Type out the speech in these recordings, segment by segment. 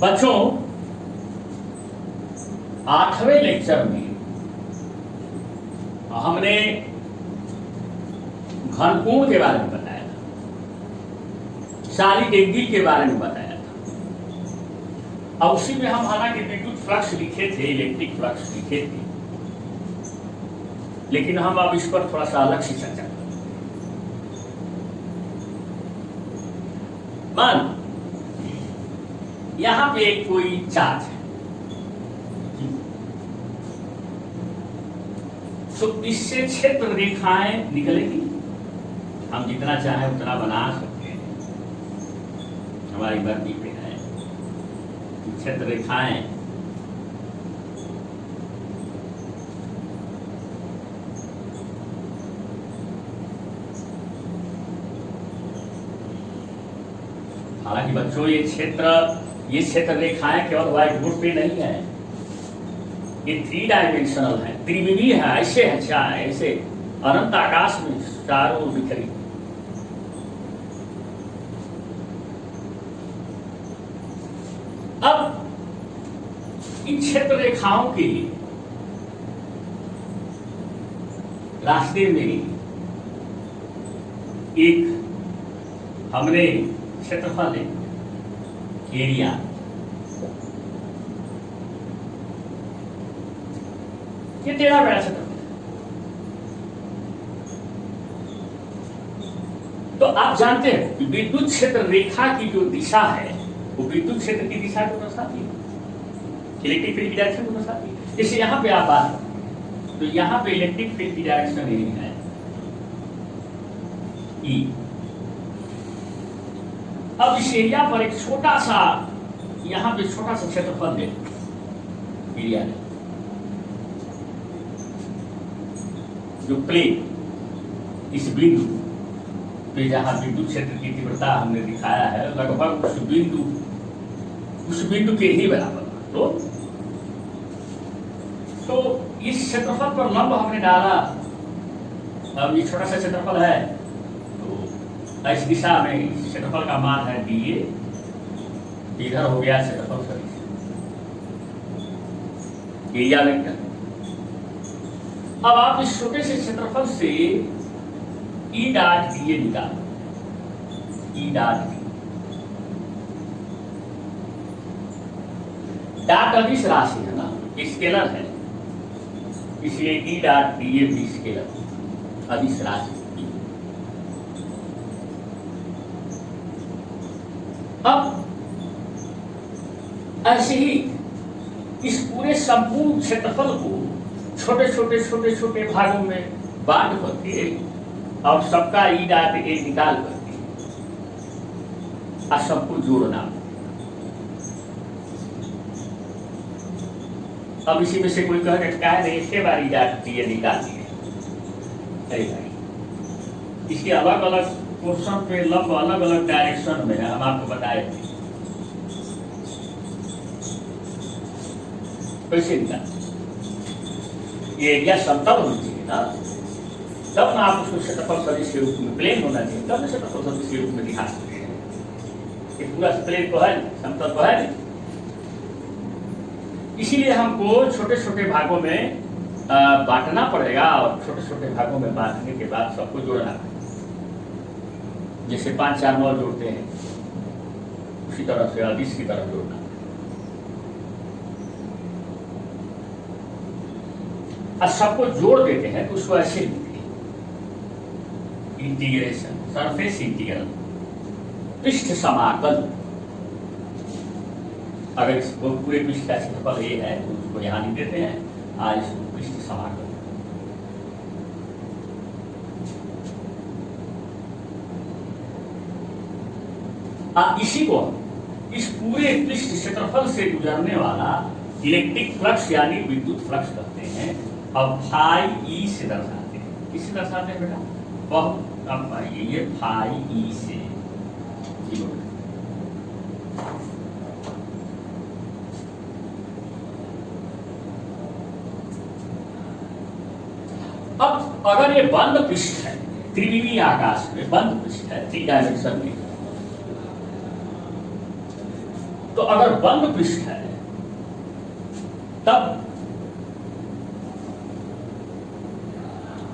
बच्चों, 8वें लेक्चर में हमने घनकोण के बारे में बताया था, सॉलिड एंगल के बारे में बताया था, और उसी में हम हालांकि विद्युत फ्लक्स लिखे थे, इलेक्ट्रिक फ्लक्स लिखे थे, लेकिन हम अब इस पर थोड़ा सा अलग से चर्चा करेंगे। मान यहां पे कोई चार्ज है, तो इससे क्षेत्र रेखाएं निकलेगी। हम जितना चाहें उतना बना सकते हैं, हमारी मर्जी पे है। क्षेत्र रेखाएं हालांकि बच्चों ये क्षेत्र रेखाएं केवल व्हाइट बोर्ड पे नहीं है, ये 3 डायमेंशनल है, त्रिविमीय है, ऐसे है, चाहे ऐसे अनंत आकाश में चारों ओर बिखरी। अब इन क्षेत्र रेखाओं के रास्ते में एक हमने क्षेत्रफल एरिया ये टेढ़ा मेढ़ा क्षेत्रफल। तो आप जानते हैं कि विद्युत क्षेत्र रेखा की जो दिशा है वो विद्युत क्षेत्र की दिशा को दर्शाती है, इलेक्ट्रिक फील्ड की डायरेक्शन को दर्शाती है। जैसे यहां पे आप बात करें तो यहां पे इलेक्ट्रिक फील्ड की डायरेक्शन यही है ई। अब इस एरिया पर एक छोटा सा यहां पे छोटा सा क्षेत्रफल दे एरिया है, जो प्लेन इस बिंदु पे जहां विद्युत क्षेत्र की तीव्रता हमने दिखाया है लगभग उस बिंदु के ही बराबर। तो इस क्षेत्रफल पर लंब हमने डाला। अब ये छोटा सा क्षेत्रफल है, इस दिशा में क्षेत्रफल का मान है dA, इधर हो गया क्षेत्रफल सदिश एरिया वेक्टर। अब आप इस छोटे से क्षेत्रफल से E डॉट dA निकालो, E डॉट dA डॉट अदिश राशि है ना, स्केलर है, इसलिए E डॉट dA भी स्केलर अदिश राशि। अब ऐसे ही इस पूरे संपूर्ण क्षेत्रफल को छोटे छोटे भागों में बांट करके और सबका ई डॉट ए निकाल करके और सबको जोड़ना। अब इसी में से कोई कहे क्या है, एक बार ई डॉट ए निकाल दिए। अरे भाई, इसके अलग अलग पोर्शन पे लंब अलग अलग डायरेक्शन में है, हम आपको बताए थे कैसे निकाल। ये एरिया समतल होनी चाहिए ना, तब ना आप उसको क्षेत्रफल सदिश के रूप में, प्लेन होना चाहिए तब ना क्षेत्रफल सदिश के रूप में दिखा सकते हैं। ये पूरा प्लेन तो है, समतल तो है नहीं। इसीलिए हमको छोटे छोटे भागों में बांटना पड़ेगा, और छोटे छोटे भागों में बांटने के बाद सबको जोड़ना पड़ेगा। जैसे 5 4 9 जोड़ते हैं, उसी तरह से अदिश की तरफ जोड़ना। और सबको जोड़ देते हैं तो उसको ऐसे लिखते हैं, इंटीग्रेशन सरफेस इंटीग्रल, पृष्ठ समाकल। अगर इसको पूरे पृष्ठ का क्षेत्रफल ये है तो उसको यहां लिख देते हैं, आज इसको पृष्ठ समाकल। इसी को इस पूरे पृष्ठ क्षेत्रफल से गुजरने वाला इलेक्ट्रिक फ्लक्स यानी विद्युत फ्लक्स कहते हैं। अब फाई ई से दर्शाते हैं। किससे दर्शाते हैं बेटा? बहुत अब ये फाई ई से। अब अगर ये बंद पृष्ठ है, त्रिविमीय आकाश में बंद पृष्ठ है, 3 डायमेंशन में, तो अगर बंद पृष्ठ है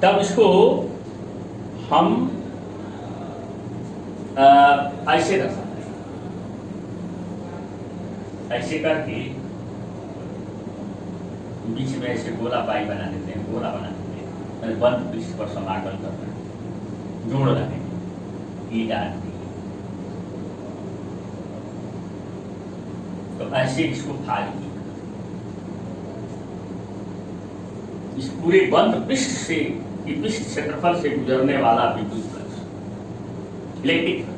तब इसको हम ऐसे रख सकते हैं, ऐसे करके बीच में ऐसे गोला पाई बना देते हैं, गोला बना देते हैं, मैंने बंद पृष्ठ पर समाकल करना है, जोड़ रहे हैं ई डाल दी। तो ऐसे इसको फाड़ किया, इस पूरे बंद पृष्ठ से कि पृष्ठ क्षेत्रफल से गुजरने वाला विद्युत फ्लक्स, इलेक्ट्रिक फ्लक्स।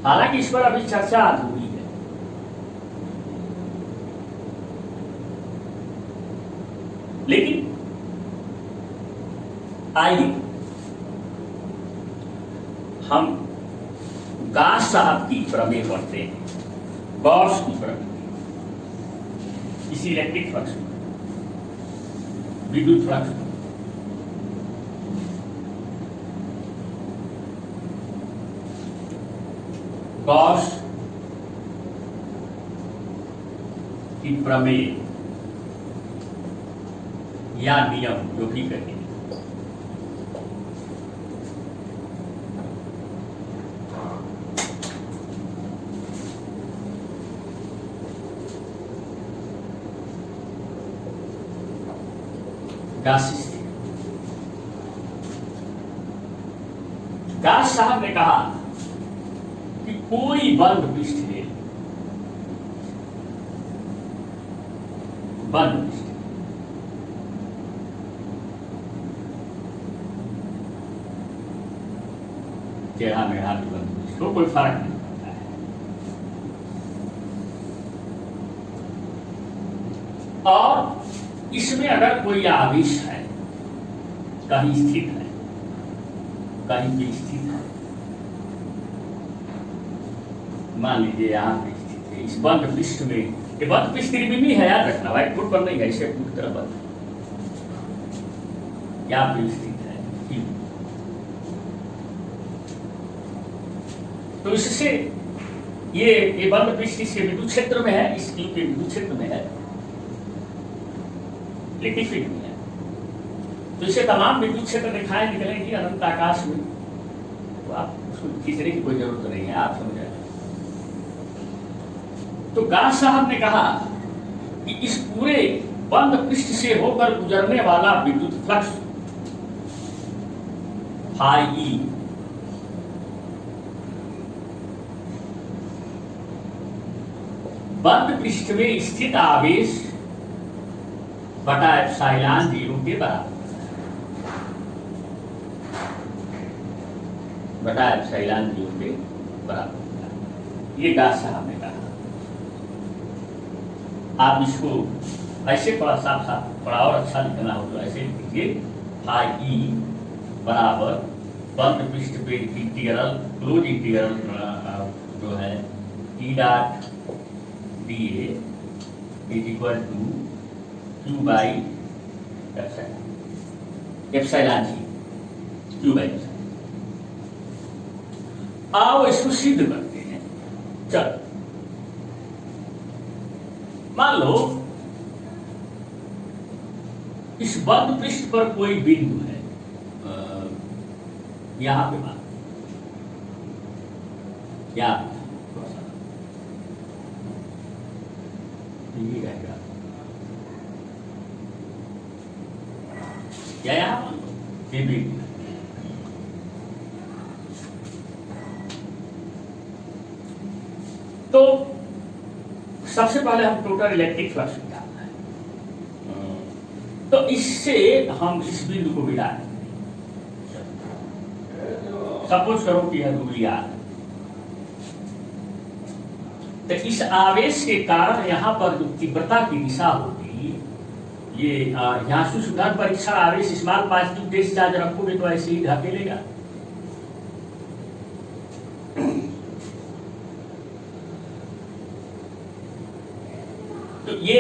हालांकि इस पर अभी चर्चा अधूरी है, लेकिन आइए हम गॉस साहब की प्रमेय पढ़ते हैं, गॉस की प्रमेय इसी इलेक्ट्रिक फ्लक्स में, विद्युत फ्लक्स में। गॉस की प्रमेय या नियम जो भी कहें, गॉस साहब ने कहा कि कोई बंद पृष्ठ है, बंद पृष्ठ, टेढ़ा मेढ़ा भी बंद पृष्ठ को कोई फर्क नहीं पड़ता है, और इसमें अगर कोई आवेश है, कहीं स्थित है, कहीं भी स्थित है, मान लीजिए यहाँ पे स्थित है, इस बंद पृष्ठ में, ये बंद पृष्ठ त्रिविमी है, याद रखना, व्हाइट बोर्ड पर नहीं है, इसे पूरी तरह बंद, यहाँ पे स्थित है, तो इससे ये बंद पृष्ठ इसके विद्युत क्षेत्र में है, इस ट्यूब के विद्युत क्षेत्र में है, इलेक्ट्रिक फील्ड में है, तो इसे तमाम विद्युत क्षेत्र दिखाई निकलेंगी अनंत आकाश में, तो आप उसको खींचने की कोई जरूरत नहीं है, आप समझ आए। तो गॉस साहब ने कहा कि इस पूरे बंद पृष्ठ से होकर गुजरने वाला विद्युत फ्लक्स फाई ई बंद पृष्ठ में स्थित आवेश बटा एप्सिलॉन 0 के बराबर, बटा एप्सिलॉन 0 के बराबर, ये गॉस साहब ने कहा। आप इसको ऐसे थोड़ा साफ साफ, थोड़ा और अच्छा लिखना हो तो ऐसे लिखिए, फाई ई बराबर बंद पृष्ठ पे इंटीग्रल, क्लोज इंटीग्रल जो है e dot d is equal to q by epsilon g, q by epsilon. आओ इसको सिद्ध करते हैं। चलो मान लो इस बंद पृष्ठ पर कोई बिंदु है, यहां पे मान, यहां थोड़ा सा ये रहेगा, क्या यहां मान लो ये बिंदु, तो सबसे पहले हम टोटल इलेक्ट्रिक फ्लक्स निकालना है, तो इससे हम इस बिंदु को मिला देंगे। सपोज करो कि यह दूरी आर, तो इस आवेश के कारण यहां पर जो तीव्रता की दिशा होगी, ये यहां सुधार परीक्षा आवेश स्मॉल पॉजिटिव टेस्ट चार्ज रखोगे तो ऐसे ही ढकेलेगा, तो ये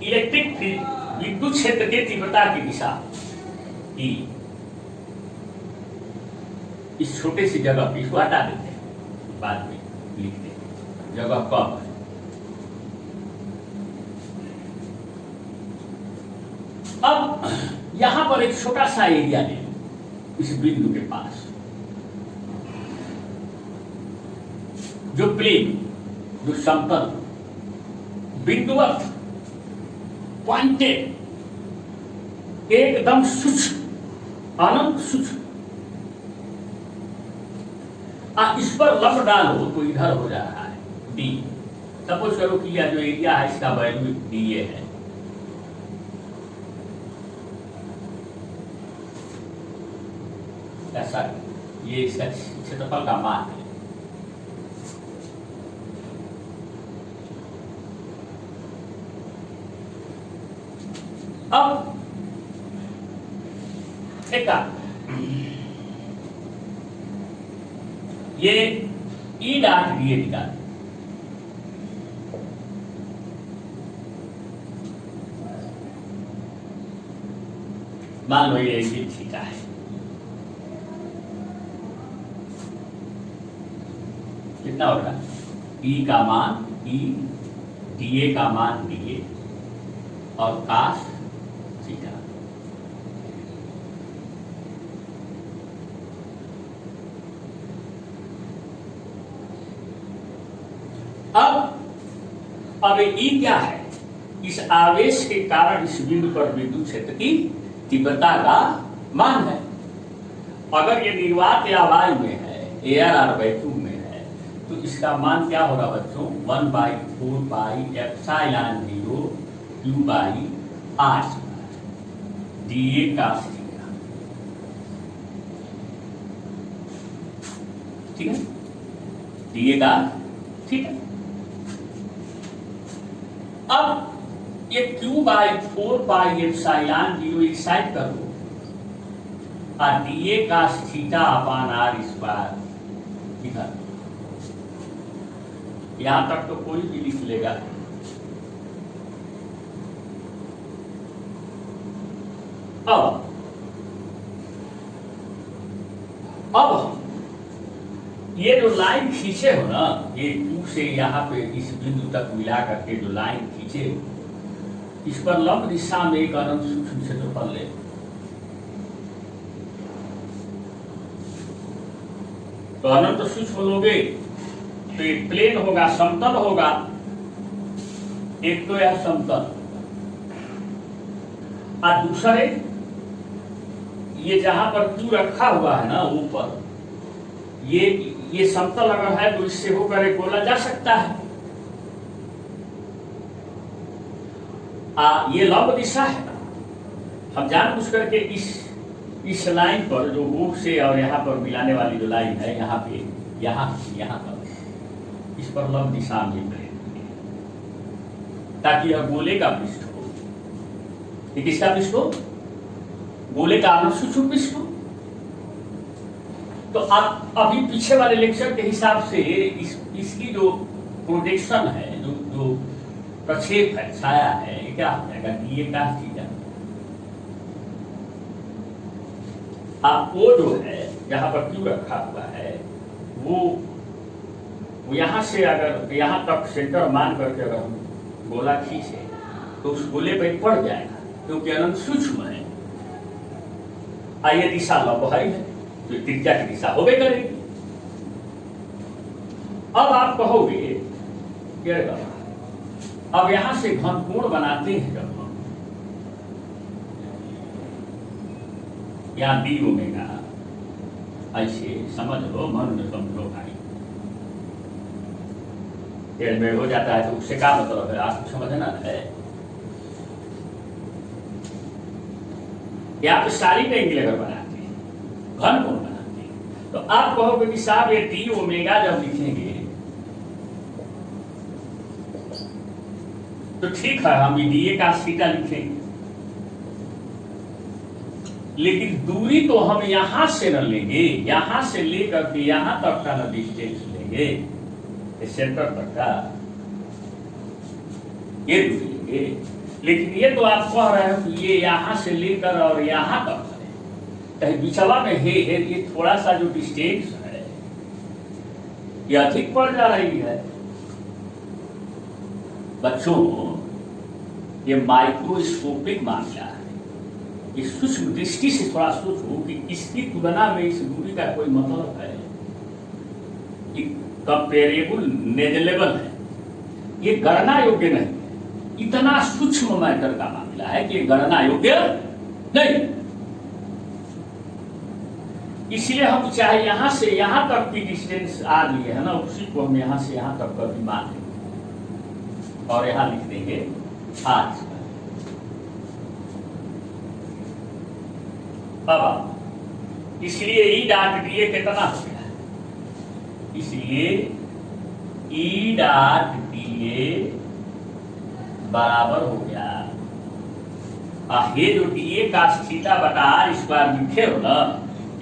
इलेक्ट्रिक विद्युत क्षेत्र के तीव्रता की दिशा की इस छोटे सी जगह पे इसको हटा देते हैं, बाद में लिख देंगे, जगह कम है। अब यहां पर एक छोटा सा एरिया ले लो इस बिंदु के पास, जो प्लेन, जो समतल, बिंदुवत, पॉइंटेड, एकदम सूक्ष्म, अनंत सूक्ष्म, इस पर लंब डालो तो इधर हो जा रहा है डी। सपोज करो कि यह जो एरिया है इसका वैल्यू डी ए है, ऐसा ये इसका क्षेत्रफल का मान है। अब एक ये ई डॉट डी ए निकाल, मान लो ये एंगल थीटा है, कितना होगा ई का मान ई, डी ए का मान डी ए और कास थीटा। अब ई क्या है? इस आवेश के कारण इस बिंदु पर विद्युत क्षेत्र की तीव्रता का मान है। अगर ये निर्वात या वायु में है, एयर और वैक्यूम में है, तो इसका मान क्या होगा बच्चों? 1/4 pi epsilon 0 Q by R dA cos theta. ठीक है, dA का थीटा। अब ये Q/4 पाई एप्सिलॉन 0 एक साइड कर दो और dA cos theta upon R square इधर। यहां तक तो कोई भी लिख लेगा। अब ये जो लाइन खींचे हो ना, ये Q से यहाँ पे इस बिंदु तक मिला करके जो लाइन खींचे हो, इस पर लंब दिशा में एक अनंत सूक्ष्म क्षेत्रफल ले। तो अनंत सूक्ष्म लोगे तो एक प्लेन होगा, समतल होगा। एक तो यह समतल और दूसरे ये जहां पर Q रखा हुआ है ना ऊपर, ये समतल अगर है तो इससे होकर एक बोला जा सकता है। ये लंब दिशा है। हम जानबूझ करके इस लाइन पर जो मुख से और यहाँ पर मिलाने वाली जो लाइन है, यहाँ पे यहाँ पर इस पर लंब दिशा में करेंगे ताकि यह गोले का पृष्ठ हो। ये किसका पृष्ठ हो? गोले का अनंत सूक्ष्म पृष्ठ हो। तो आप अभी पीछे वाले लेक्चर के हिसाब से इसकी जो प्रोजेक्शन है, जो प्रक्षेप है, छाया है, ये क्या हो जाएगा? डीए का थीटा। आप वो जो है जहां पर Q रखा हुआ है, वो यहां से अगर यहां तक सेंटर मान करके अगर हम गोला खींचे तो उस गोले पर पड़ जाएगा, क्योंकि अनंत सूक्ष्म है। ये दिशा लंब है तो त्रिज्या की दिशा होबे करेगी। अब आप कहोगे अब यहां से घनकोण बनाते हैं जब हम, यहाँ डी ओमेगा, ऐसे समझ लो, मन में समझो भाई। पेड़ में हो जाता है तो उससे क्या मतलब है? आप समझना है। यहाँ पे सारी का एंगल अगर बनाते हैं, घनकोण बनाते हैं, तो आप कहोगे कि साहब ये डी ओमेगा जब लिखेंगे तो ठीक है, हम डीए का थीटा लिखेंगे, लेकिन दूरी तो हम यहां से न लेंगे, यहां से लेकर के यहां तक का न डिस्टेंस लेंगे, सेंटर तक का ये दूरी लेंगे। लेकिन ये तो आप कह रहे हो कि ये यहां से लेकर और यहां तक है, कहीं बिचवा में है ये थोड़ा सा जो डिस्टेंस है, ये अधिक बढ़ जा रही है। बच्चों, ये माइक्रोस्कोपिक मामला है। ये सूक्ष्म दृष्टि से थोड़ा सोचो कि इसकी तुलना में इस दूरी का कोई मतलब है? ये कंपेरेबल नेगलेबल है, ये गणना योग्य नहीं है। इतना सूक्ष्म मैटर का मामला है कि गणना योग्य नहीं। इसलिए हम चाहे यहां से यहां तक की डिस्टेंस आ लिए है ना, उसी को हम यहां से यहां तक का भी मान लेंगे और यहां लिख देंगे आज। अब इसलिए ई डॉट डी ए कितना हो गया? इसलिए ई डॉट डी ए बराबर हो गया, ये जो डी ए का थीटा बटा आर स्क्वायर लिखे हो ना,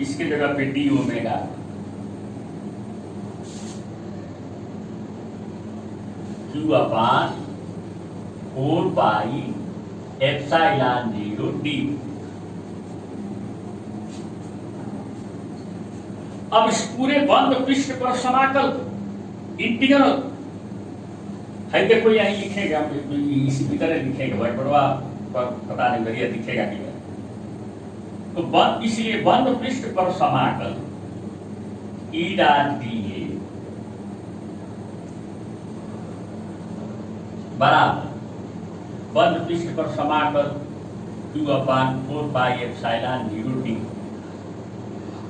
इसके जगह पे डी ओमेगा क्यू अपान 4 पाई एप्सिलॉन 0 डी। अब इस पूरे बंद पृष्ठ पर समाकल इंटीग्रल है, देखो यही लिखेगा, इसी तरह लिखेंगे, व्हाइट बोर्डवा पर पता नहीं बढ़िया दिखेगा कि नहीं। तो बंद, इसलिए बंद पृष्ठ पर समाकल ई डॉट डी ए बराबर बंद पृष्ठ पर समाकल क्यू अपान 4 पाई एप्सिलॉन 0 डी।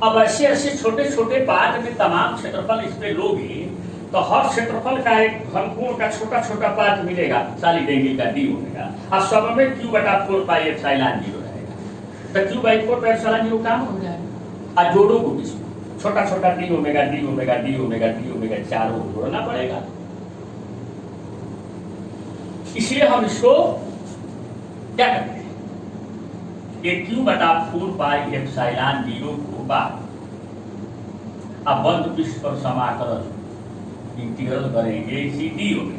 अब ऐसे ऐसे छोटे छोटे पार्ट में तमाम क्षेत्रफल इस पे लोगे तो हर क्षेत्रफल का एक घनकोण का छोटा छोटा पार्ट मिलेगा, सॉलिड एंगल का डी होगा, और सब में क्यू बटा 4 पाई एप्सिलॉन 0 रहेगा। तो क्यू बाई 4 पाई एप्सिलॉन 0 काम हो जाएगा। और जोड़ो को किसको? छोटा छोटा D omega D omega D omega D omega चारों को जोड़ना पड़ेगा। इसलिए हम इसको क्या करते हैं, ये क्यू बटा 4 पाई एप्सिलॉन 0 को बाहर, अब बंद पृष्ठ पर समाकलन इंटीग्रल करेंगे इसी डी में।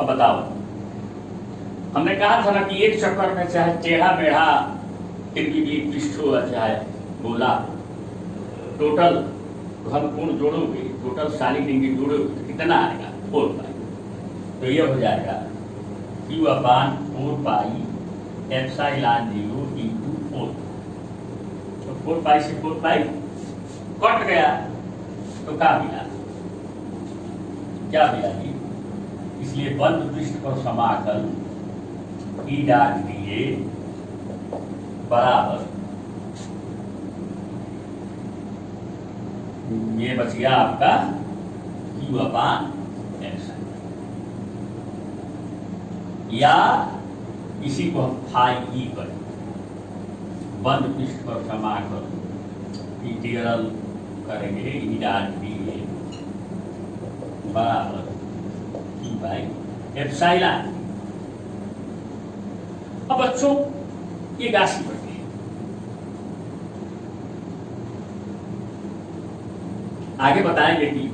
अब बताओ, हमने कहा था ना कि एक चक्कर में चाहे टेढ़ा मेढ़ा भी पृष्ठ हो चाहे गोला, टोटल घनकोण जोड़ोगे, टोटल सॉलिड एंगल जोड़ोगे तो कितना आएगा? 4 पाई। तो ये हो जाएगा क्यू अपान 4 पाई एप्सिलॉन 0 इंटू 4। तो 4 पाई से 4 पाई कट गया, तो क्या मिला? क्या मिला जी? इसलिए बंद पृष्ठ पर समाकल ई डॉट डी ए बराबर, ये बच गया आपका क्यू अपान एप्सिलॉन, या इसी को हम फाई ई करें, बंद पृष्ठ पर समाकल इंटीग्रल करेंगे ई डॉट डी ए बराबर क्यू बाई एप्सिलॉन। अब बच्चों ये राशि बढ़ गई, आगे बताएंगे कि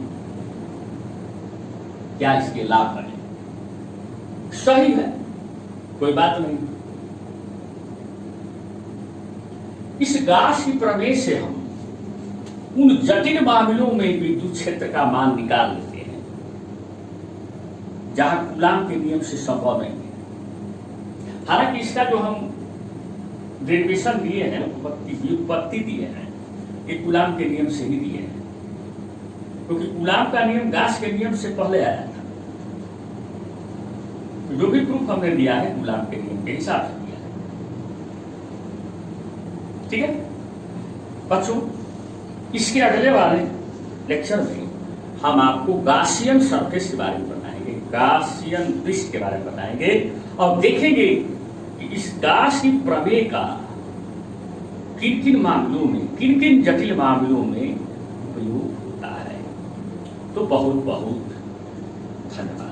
क्या इसके लाभ बने। सही है, कोई बात नहीं। इस गासी प्रमेय से हम उन जटिल मामलों में विद्युत क्षेत्र का मान निकाल लेते हैं जहां कूलाम के नियम से संभव नहीं है। हालांकि इसका जो हम डेरिवेशन दिए हैं, व्युत्पत्ति दिए हैं, ये कूलाम के नियम से ही दिए हैं, क्योंकि कूलाम का नियम गास के नियम से पहले आया था। तो जो भी प्रूफ हमने दिया है कूलाम के नियम के हिसाब से दिया है। ठीक है बच्चों, इसके अगले वाले लेक्चर में हम आपको गासियन सरफेस के बारे में बताएंगे, गासियन पृष्ठ के बारे में बताएंगे, और देखेंगे कि इस गास की प्रमेय का किन किन मामलों में, किन किन जटिल मामलों में उपयोग होता है। तो बहुत बहुत धन्यवाद।